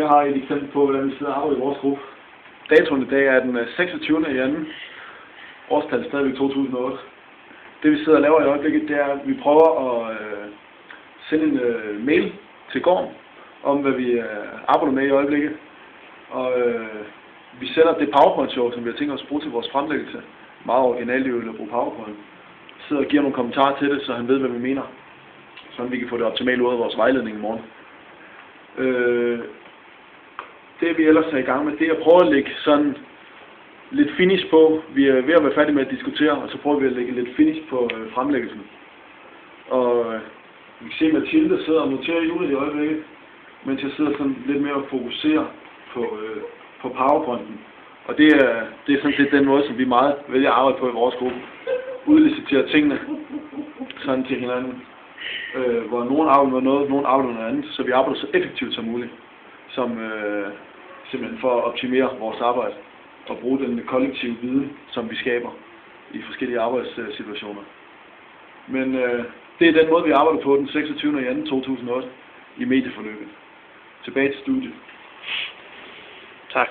Her har I et eksempel på, hvordan vi sidder og arbejder i vores gruppe. Datoen i dag er den 26. i 2. Årstal stadigvæk 2008. Det vi sidder og laver i øjeblikket, det er, at vi prøver at sende en mail til gården om, hvad vi arbejder med i øjeblikket. Og vi sender det PowerPoint-show, som vi har tænkt os at bruge til vores fremlæggelse. Meget originalt i at bruge PowerPoint. Sidder og giver nogle kommentarer til det, så han ved, hvad vi mener. Sådan vi kan få det optimalt ud af vores vejledning i morgen. Det vi ellers er i gang med, det er at prøve at lægge sådan lidt finish på. Vi er ved at være færdige med at diskutere, og så prøver vi at lægge lidt finish på fremlæggelsen. Og vi kan se, at Mathilde sidder og noterer i ude i øjeblikket, mens jeg sidder sådan lidt mere og fokuserer på PowerPointen. Og det er sådan set den måde, som vi meget vælger at arbejde på i vores gruppe. Udlicitere tingene sådan til hinanden. Hvor nogen arbejder med noget, nogen arbejder med noget andet, så vi arbejder så effektivt som muligt, som simpelthen for at optimere vores arbejde og bruge den kollektive viden, som vi skaber i forskellige arbejdssituationer. Men det er den måde, vi arbejder på den 26. i 2008 i medieforløbet. Tilbage til studiet. Tak.